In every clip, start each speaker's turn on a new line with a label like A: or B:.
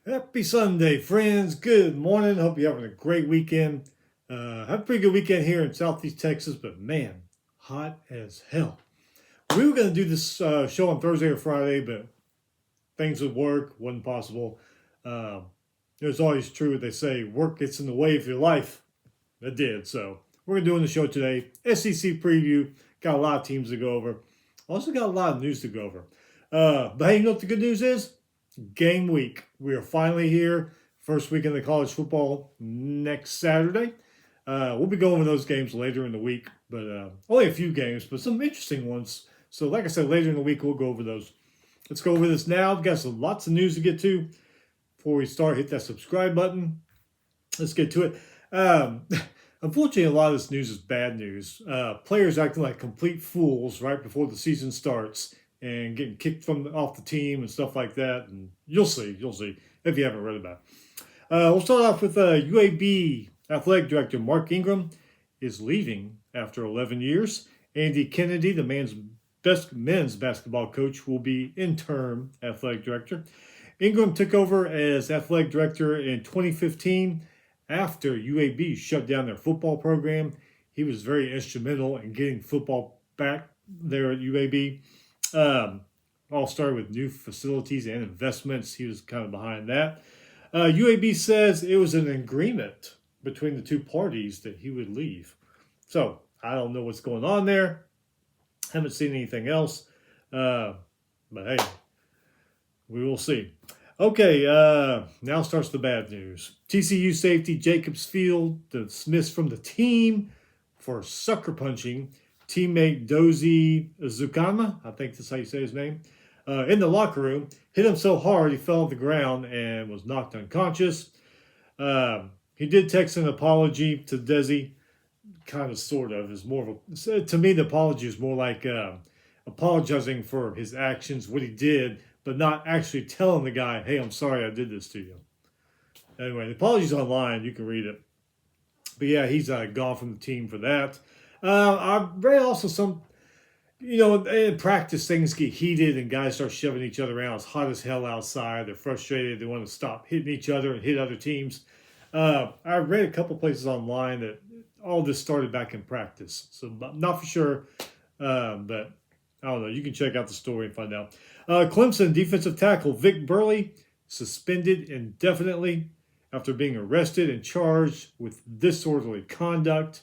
A: Happy Sunday, friends. Good morning. Hope you're having a great weekend. Had a pretty good weekend here in Southeast Texas, but man, hot as hell. We were going to do this show on Thursday or Friday, but things with work wasn't possible. Uh, it's always true what they say, work gets in the way of your life. It did. So we're doing the show today. SEC preview. Got a lot of teams to go over. Also got a lot of news to go over. But hey, you know what the good news is? Game week. We are finally here. First week in the college football next Saturday. We'll be going over those games later in the week, but only a few games, but some interesting ones. So, like I said, later in the week, we'll go over those. Let's go over this now. We've got lots of news to get to. Before we start, hit that subscribe button. Let's get to it. Unfortunately, a lot of this news is bad news. Players acting like complete fools right before the season starts and getting kicked off the team and stuff like that. And you'll see if you haven't read about it. We'll start off with UAB athletic director Mark Ingram is leaving after 11 years. Andy Kennedy, the men's basketball coach, will be interim athletic director. Ingram took over as athletic director in 2015 after UAB shut down their football program. He was very instrumental in getting football back there at UAB. All started with new facilities and investments. He was kind of behind that. UAB says it was an agreement between the two parties that he would leave. So I don't know what's going on there. Haven't seen anything else. But hey, we will see. Okay, now starts the bad news. TCU safety Jacobs Field dismissed from the team for sucker punching teammate Dozie Zukama, I think that's how you say his name, in the locker room. Hit him so hard he fell on the ground and was knocked unconscious. He did text an apology to Desi, kind of, sort of. Is more of a, to me, the apology is more like apologizing for his actions, what he did, but not actually telling the guy, hey, I'm sorry I did this to you. Anyway, the apology's online. You can read it. But yeah, he's gone from the team for that. I read also some, in practice things get heated and guys start shoving each other around. It's hot as hell outside. They're frustrated. They want to stop hitting each other and hit other teams. I read a couple places online that all this started back in practice. So I'm not for sure, but I don't know. You can check out the story and find out. Clemson defensive tackle Vic Burley suspended indefinitely after being arrested and charged with disorderly conduct.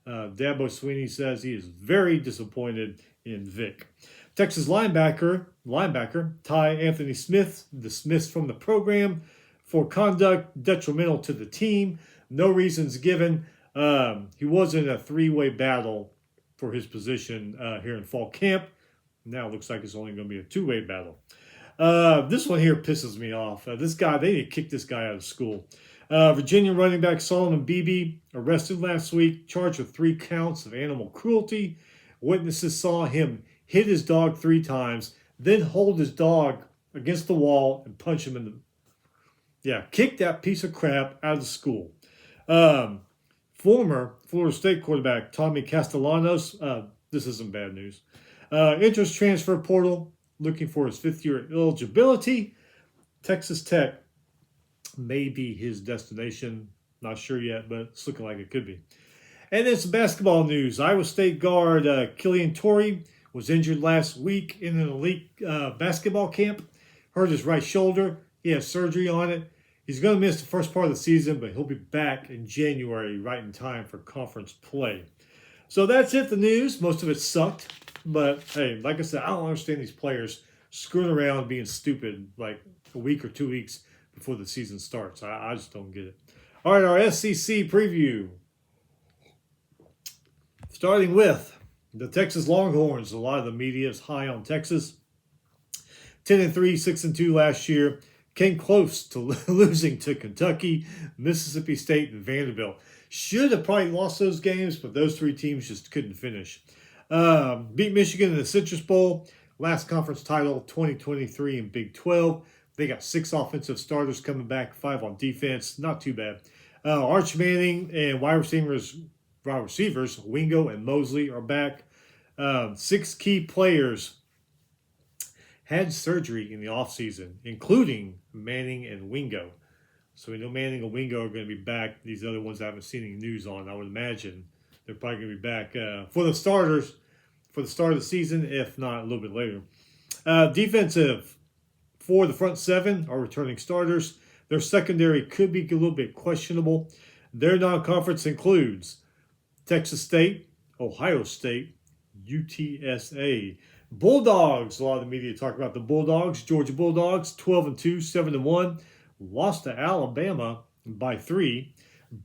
A: Dabo Sweeney says he is very disappointed in Vic. Texas linebacker Ty Anthony Smith dismissed from the program for conduct detrimental to the team. No reasons given. He was in a three-way battle for his position here in fall camp. Now it looks like it's only going to be a two-way battle. This one here pisses me off. This guy, they need to kick this guy out of school. Virginia running back Solomon Beebe arrested last week, charged with 3 counts of animal cruelty. Witnesses saw him hit his dog 3 times, then hold his dog against the wall and punch him in the... Yeah, kick that piece of crap out of the school. Former Florida State quarterback Tommy Castellanos, this isn't bad news, interest transfer portal, looking for his 5th-year eligibility. Texas Tech may be his destination. Not sure yet, but it's looking like it could be. And then some basketball news. Iowa State guard Killian Torrey was injured last week in an elite basketball camp. Hurt his right shoulder. He has surgery on it. He's going to miss the first part of the season, but he'll be back in January, right in time for conference play. So that's it, the news. Most of it sucked. But, hey, like I said, I don't understand these players screwing around being stupid like a week or 2 weeks before the season starts. I just don't get it. All right, our SEC preview. Starting with the Texas Longhorns. A lot of the media is high on Texas. 10-3, 6-2 last year. Came close to losing to Kentucky, Mississippi State, and Vanderbilt. Should have probably lost those games, but those 3 teams just couldn't finish. Beat Michigan in the Citrus Bowl. Last conference title, 2023 in Big 12. They got 6 offensive starters coming back, 5 on defense. Not too bad. Arch Manning and wide receivers, Wingo and Mosley, are back. 6 key players had surgery in the offseason, including Manning and Wingo. So we know Manning and Wingo are going to be back. These other ones I haven't seen any news on. I would imagine they're probably going to be back for the starters for the start of the season, if not a little bit later. Defensive for the front seven are returning starters. Their secondary could be a little bit questionable. Their non-conference includes Texas State, Ohio State, UTSA. Bulldogs, a lot of the media talk about the Bulldogs. Georgia Bulldogs, 12-2, 7-1. Lost to Alabama by 3,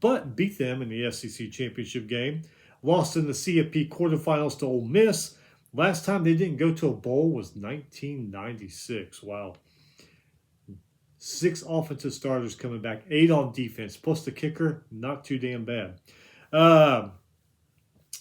A: but beat them in the SEC championship game. Lost in the CFP quarterfinals to Ole Miss. Last time they didn't go to a bowl was 1996. Wow. 6 offensive starters coming back, 8 on defense, plus the kicker, not too damn bad.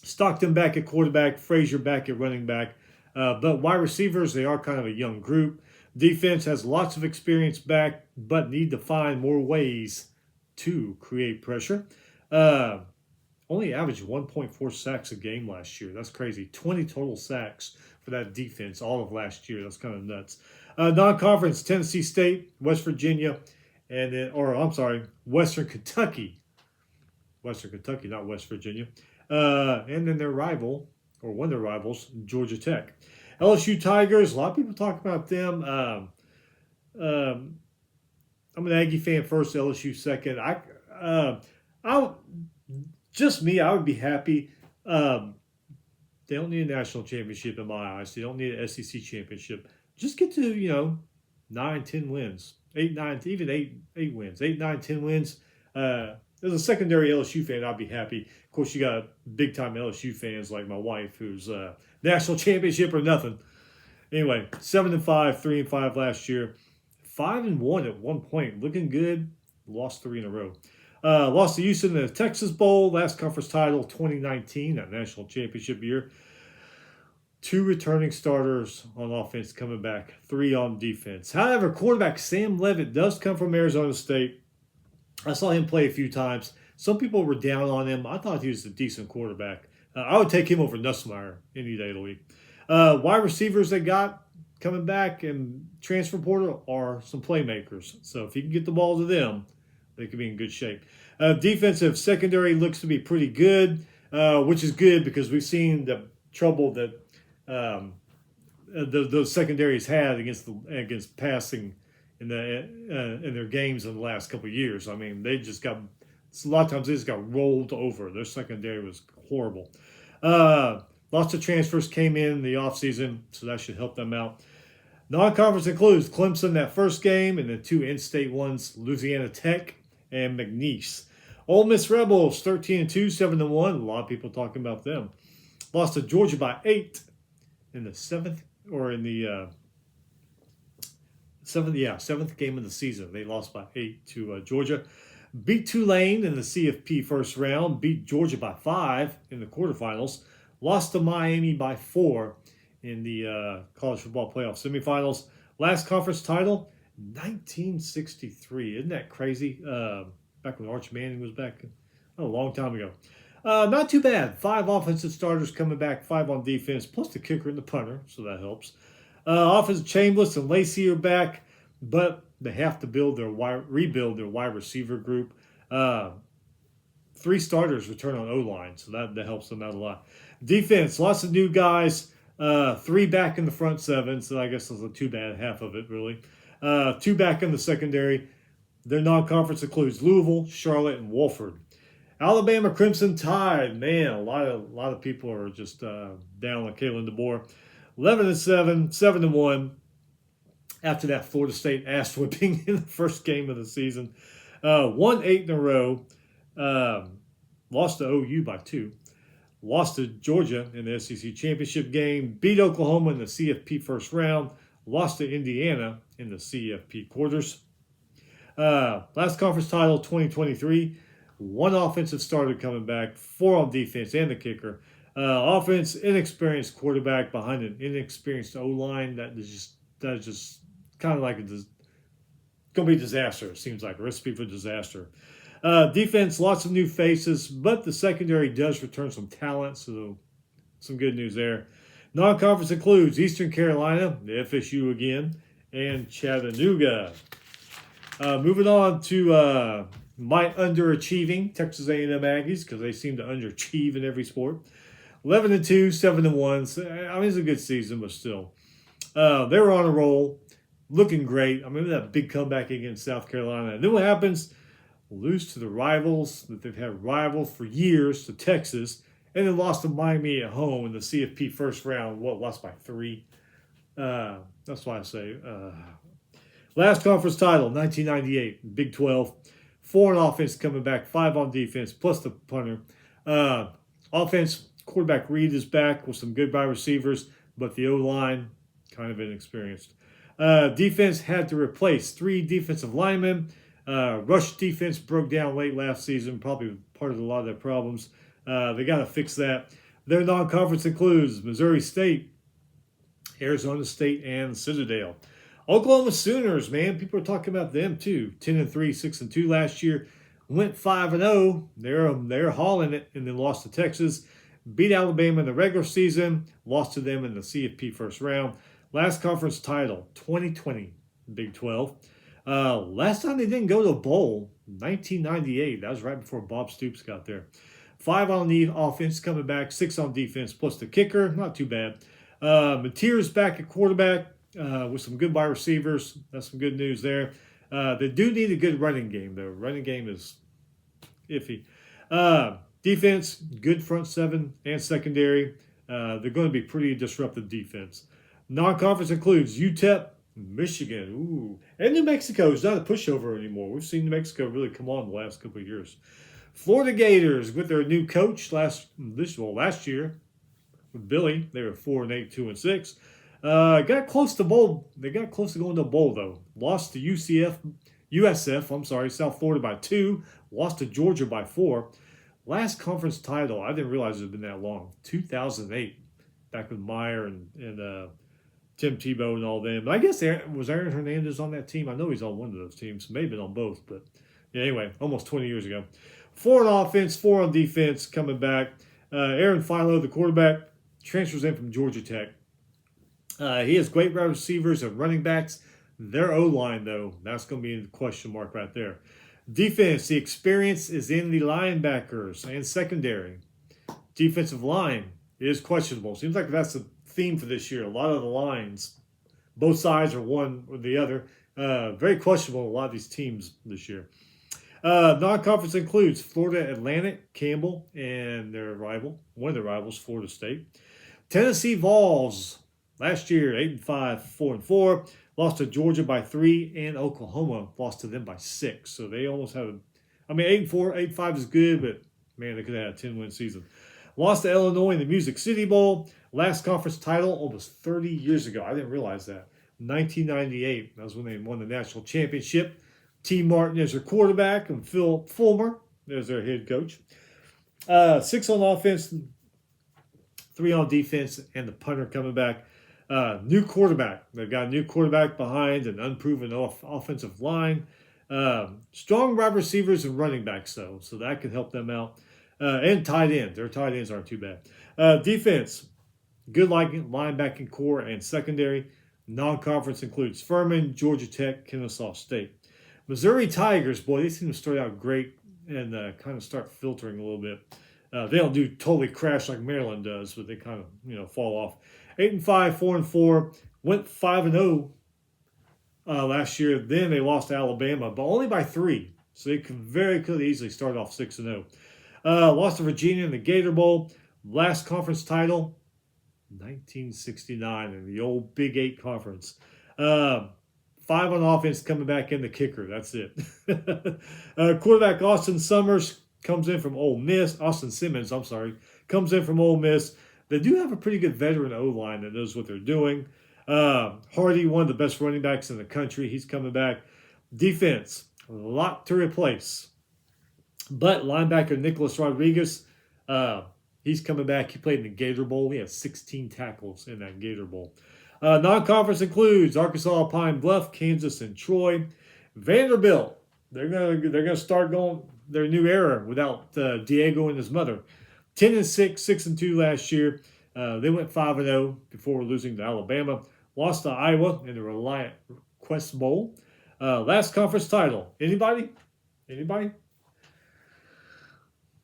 A: Stockton back at quarterback, Frazier back at running back. But wide receivers, they are kind of a young group. Defense has lots of experience back, but need to find more ways to create pressure. Only averaged 1.4 sacks a game last year. That's crazy. 20 total sacks for that defense all of last year. That's kind of nuts. Non-conference, Tennessee State, West Virginia, and then, Western Kentucky. Western Kentucky, not West Virginia. And then their rival, or one of their rivals, Georgia Tech. LSU Tigers, a lot of people talk about them. I'm an Aggie fan first, LSU second. I would be happy. They don't need a national championship in my eyes. They don't need an SEC championship. Just get to, 9, 10 wins. 8, 9, even 8 wins. 8, 9, 10 wins. As a secondary LSU fan, I'd be happy. Of course, you got big-time LSU fans like my wife, who's national championship or nothing. Anyway, 7-5, 3-5 last year. 5-1 at one point. Looking good. Lost 3 in a row. Lost to Houston in the Texas Bowl. Last conference title, 2019, that national championship year. 2 returning starters on offense coming back. 3 on defense. However, quarterback Sam Leavitt does come from Arizona State. I saw him play a few times. Some people were down on him. I thought he was a decent quarterback. I would take him over Nussmeier any day of the week. Wide receivers they got coming back and transfer portal are some playmakers. So if you can get the ball to them, they could be in good shape. Defensive secondary looks to be pretty good, which is good because we've seen the trouble that those secondaries had against passing in their games in the last couple of years. I mean, a lot of times they just got rolled over. Their secondary was horrible. Lots of transfers came in the offseason, so that should help them out. Non-conference includes Clemson, that first game, and the 2 in-state ones, Louisiana Tech and McNeese. Ole Miss Rebels, 13-2, 7-1. A lot of people talking about them. Lost to Georgia by 8 in the seventh game of the season. They lost by 8 to Georgia. Beat Tulane in the CFP first round. Beat Georgia by 5 in the quarterfinals. Lost to Miami by 4 in the college football playoff semifinals. Last conference title, 1963. Isn't that crazy? Back when Arch Manning was back a long time ago. Not too bad. 5 offensive starters coming back, 5 on defense, plus the kicker and the punter, so that helps. Offensive Chambliss and Lacey are back, but they have to rebuild their wide receiver group. 3 starters return on O-line, so that helps them out a lot. Defense, lots of new guys. 3 back in the front 7, so I guess that's too bad, half of it really. 2 back in the secondary. Their non-conference includes Louisville, Charlotte, and Wofford. Alabama Crimson Tide, man, a lot of people are just down on Kalen DeBoer. 11-7, 7-1. After that Florida State ass whipping in the first game of the season, won 8 in a row. Lost to OU by 2. Lost to Georgia in the SEC championship game. Beat Oklahoma in the CFP first round. Lost to Indiana in the CFP quarters. Last conference title 2023. 1 offensive starter coming back, 4 on defense and the kicker. Offense, inexperienced quarterback behind an inexperienced O-line. That is just kind of like going to be a disaster. It seems like a recipe for disaster. Defense, lots of new faces, but the secondary does return some talent, so some good news there. Non-conference includes Eastern Carolina, the FSU again, and Chattanooga. Moving on to my underachieving Texas A&M Aggies, because they seem to underachieve in every sport. 11-2, 7-1. So, I mean, it's a good season, but still. They were on a roll, looking great. I mean, that big comeback against South Carolina. And then what happens? Lose to the rivals that they've had rivals for years, to Texas, and then lost to Miami at home in the CFP first round. Lost by 3. That's why I say. Last conference title, 1998, Big 12. 4 on offense coming back, 5 on defense, plus the punter. Offense, quarterback Reed is back with some good wide receivers, but the O-line, kind of inexperienced. Defense had to replace 3 defensive linemen. Rush defense broke down late last season, probably part of a lot of their problems. They got to fix that. Their non-conference includes Missouri State, Arizona State, and Citadel. Oklahoma Sooners, man, people are talking about them too. 10-3, 6-2 last year. Went 5-0. They're hauling it, and then lost to Texas. Beat Alabama in the regular season. Lost to them in the CFP first round. Last conference title, 2020, Big 12. Last time they didn't go to a bowl, 1998. That was right before Bob Stoops got there. 5 on the offense coming back, 6 on defense, plus the kicker. Not too bad. Mateer's back at quarterback with some good wide receivers. That's some good news there. They do need a good running game, though. Running game is iffy. Defense, good front 7 and secondary. They're going to be pretty disruptive defense. Non-conference includes UTEP, Michigan, and New Mexico is not a pushover anymore. We've seen New Mexico really come on the last couple of years. Florida Gators with their new coach last year with Billy. They were 4-8, 2-6. Got close to bowl. They got close to going to a bowl though. Lost to USF. South Florida by 2. Lost to Georgia by 4. Last conference title, I didn't realize it had been that long. 2008, back with Meyer and Tim Tebow and all them. But I guess was Aaron Hernandez on that team? I know he's on one of those teams. Maybe on both. But yeah, anyway, almost 20 years ago. 4 on offense, 4 on defense coming back. Aaron Philo, the quarterback, transfers in from Georgia Tech. He has great wide receivers and running backs. Their O-line, though, that's going to be a question mark right there. Defense, the experience is in the linebackers and secondary. Defensive line is questionable. Seems like that's the theme for this year. A lot of the lines, both sides are one or the other. Very questionable, a lot of these teams this year. Non-conference includes Florida Atlantic, Campbell, and their rival, one of their rivals, Florida State. Tennessee Vols, last year, 8-5, 4-4. Lost to Georgia by 3, and Oklahoma lost to them by 6. So they almost had 8-4, 8-5 is good, but man, they could have had a 10-win season. Lost to Illinois in the Music City Bowl. Last conference title almost 30 years ago. I didn't realize that. 1998. That was when they won the national championship. T. Martin as their quarterback and Phil Fulmer as their head coach. 6 on offense, 3 on defense, and the punter coming back. New quarterback. They've got a new quarterback behind an unproven offensive line. Strong wide receivers and running backs, though, so that can help them out. And tight end. Their tight ends aren't too bad. Defense, good linebacking core and secondary. Non-conference includes Furman, Georgia Tech, Kennesaw State. Missouri Tigers, boy, they seem to start out great and kind of start filtering a little bit. They don't do totally crash like Maryland does, but they kind of fall off. 8-5, 4-4, went 5-0 last year. Then they lost to Alabama, but only by 3. So they could easily start off 6-0. Lost to Virginia in the Gator Bowl. Last conference title, 1969 in the old Big 8 conference. 5 on offense coming back in the kicker. That's it. Quarterback Austin Simmons comes in from Ole Miss. Comes in from Ole Miss. They do have a pretty good veteran O-line that knows what they're doing. Hardy, one of the best running backs in the country. He's coming back. Defense, a lot to replace. But linebacker Nicholas Rodriguez, he's coming back. He played in the Gator Bowl. He had 16 tackles in that Gator Bowl. Non-conference includes Arkansas, Pine Bluff, Kansas, and Troy. Vanderbilt, they're gonna start going their new era without Diego and his mother. 10-6, 6-2 last year. They went 5-0 before losing to Alabama. Lost to Iowa in the Reliant Quest Bowl. Last conference title. Anybody? Anybody?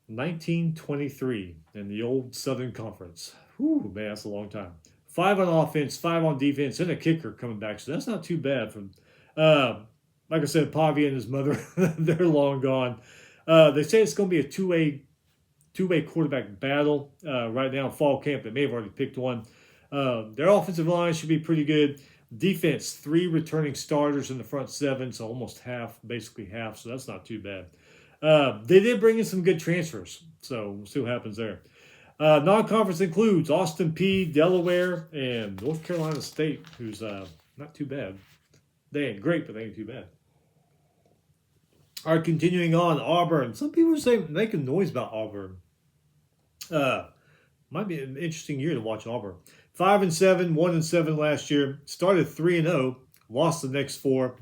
A: 1923 in the old Southern Conference. Whew, man, that's a long time. 5 on offense, 5 on defense, and a kicker coming back. So that's not too bad. From, like I said, Pavia and his mother, they're long gone. They say it's going to be a two-way quarterback battle right now in fall camp. They may have already picked one. Their offensive line should be pretty good. Defense, 3 returning starters in the front 7, so almost half, basically half, so that's not too bad. They did bring in some good transfers, so we'll see what happens there. Non-conference includes Austin Peay, Delaware, and North Carolina State, who's not too bad. They ain't great, but they ain't too bad. All right, continuing on, Auburn. Some people are saying making noise about Auburn. Might be an interesting year to watch Auburn. 5-7, 1-7 last year. Started 3-0, lost the next 4.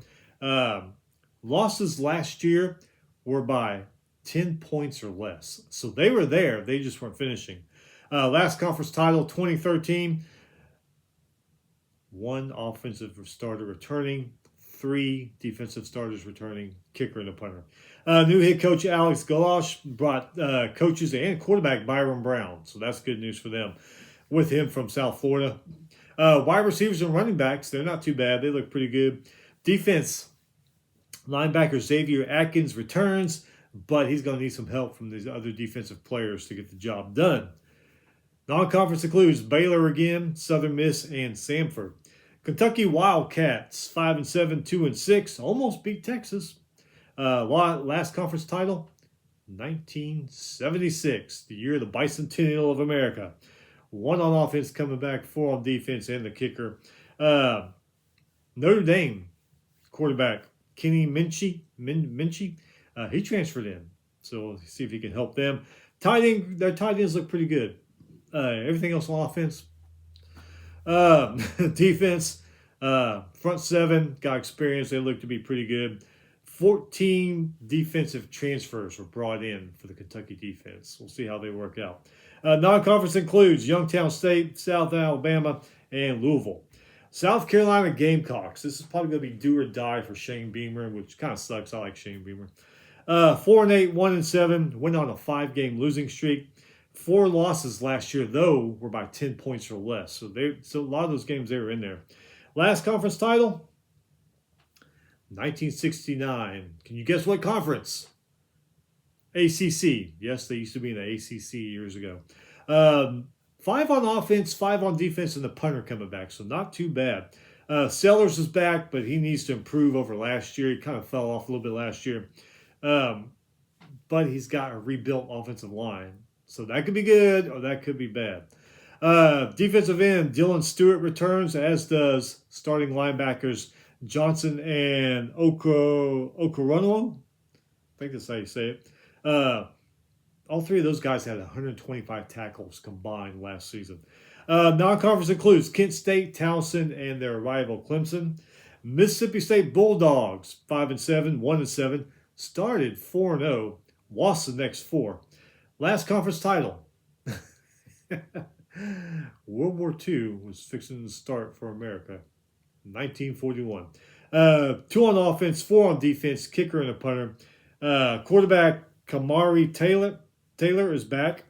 A: Losses last year were by 10 points or less. So they were there. They just weren't finishing. Last conference title, 2013. 1 offensive starter returning. 3 defensive starters returning. Kicker and a punter. New head coach Alex Golosh brought coaches and quarterback Byron Brown. So that's good news for them with him from South Florida. Wide receivers and running backs, they're not too bad. They look pretty good. Defense, linebacker Xavier Atkins returns, but he's going to need some help from these other defensive players to get the job done. Non-conference includes Baylor again, Southern Miss, and Samford. Kentucky Wildcats, 5-7, 2-6, almost beat Texas. Last conference title, 1976, the year of the bicentennial of America. 1 on offense coming back, 4 on defense, and the kicker. Notre Dame quarterback Kenny Minchie, he transferred in. So we'll see if he can help them. Their tight ends look pretty good. Everything else on offense. Defense, front 7, got experience. They look to be pretty good. 14 defensive transfers were brought in for the Kentucky defense. We'll see how they work out. Non-conference includes Youngstown State, South Alabama, and Louisville. South Carolina Gamecocks. This is probably going to be do or die for Shane Beamer, which kind of sucks. I like Shane Beamer. 4-8, 1-7, went on a 5-game losing streak. 4 losses last year, though, were by 10 points or less. So a lot of those games, they were in there. Last conference title, 1969. Can you guess what conference? ACC. Yes, they used to be in the ACC years ago. 5 on offense, 5 on defense, and the punter coming back. So not too bad. Sellers is back, but he needs to improve over last year. He kind of fell off a little bit last year. But he's got a rebuilt offensive line. So that could be good or that could be bad. Defensive end, Dylan Stewart returns, as does starting linebackers Johnson and Okorono. I think that's how you say it. All 3 of those guys had 125 tackles combined last season. Non-conference includes Kent State, Towson, and their rival Clemson. Mississippi State Bulldogs, 5-7, 1-7, started 4-0, lost the next 4. Last conference title. World War II was fixing to start for America. 1941. 2 on offense, 4 on defense, kicker and a punter. Quarterback Kamari Taylor is back.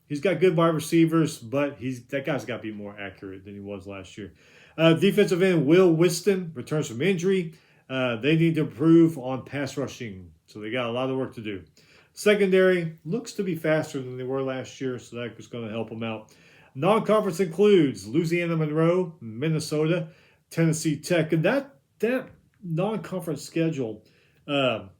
A: He's got good wide receivers, but that guy's got to be more accurate than he was last year. Defensive end Will Whiston returns from injury. They need to improve on pass rushing, so they got a lot of work to do. Secondary looks to be faster than they were last year, so that was going to help them out. Non-conference includes Louisiana Monroe, Minnesota, Tennessee Tech, and that non-conference schedule, that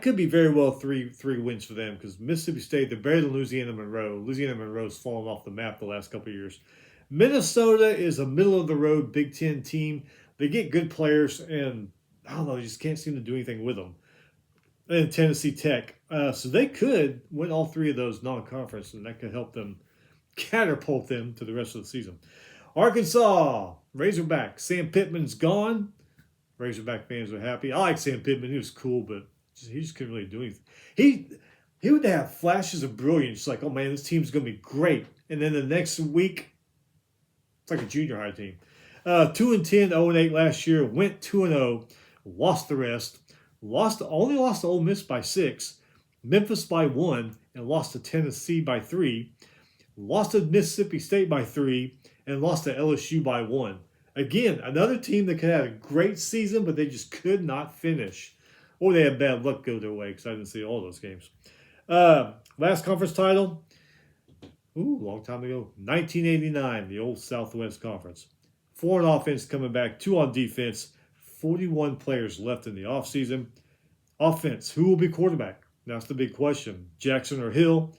A: could be very well three wins for them, because Mississippi State, they're better than Louisiana Monroe. Louisiana Monroe's fallen off the map the last couple of years. Minnesota is a middle-of-the-road Big Ten team. They get good players, and I don't know, they just can't seem to do anything with them. And Tennessee Tech. So they could win all 3 of those non-conference, and that could help them catapult them to the rest of the season. Arkansas, Razorback. Sam Pittman's gone. Razorback fans are happy. I like Sam Pittman. He was cool, but he just couldn't really do anything. he would have flashes of brilliance, like, oh man, this team's going to be great. And then the next week, it's like a junior high team. 2-10, 0-8 last year, went 2-0, lost the rest, only lost to Ole Miss by 6, Memphis by 1, and lost to Tennessee by 3, lost to Mississippi State by 3, and lost to LSU by 1. Again, another team that could have had a great season, but they just could not finish. Or they had bad luck go their way, because I didn't see all those games. Last conference title, long time ago, 1989, the old Southwest Conference. 4 on offense coming back, 2 on defense, 41 players left in the offseason. Offense, who will be quarterback? That's the big question. Jackson or Hill?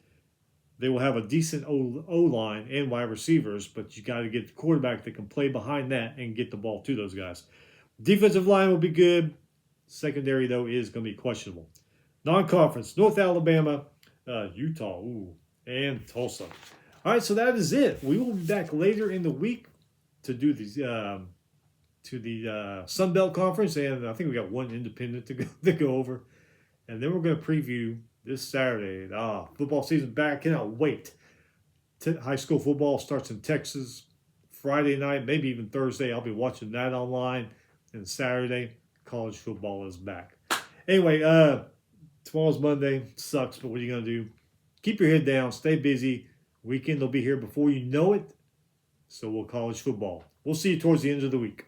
A: They will have a decent O-line and wide receivers, but you got to get the quarterback that can play behind that and get the ball to those guys. Defensive line will be good. Secondary, though, is going to be questionable. Non-conference, North Alabama, Utah, and Tulsa. All right, so that is it. We will be back later in the week to do these Sun Belt Conference, and I think we got one independent to go over, and then we're going to preview this Saturday. Football season back. Cannot wait. High school football starts in Texas Friday night, maybe even Thursday. I'll be watching that online, and Saturday college football is back. Anyway, tomorrow's Monday. Sucks, but what are you going to do? Keep your head down. Stay busy. Weekend will be here before you know it. So will college football. We'll see you towards the end of the week.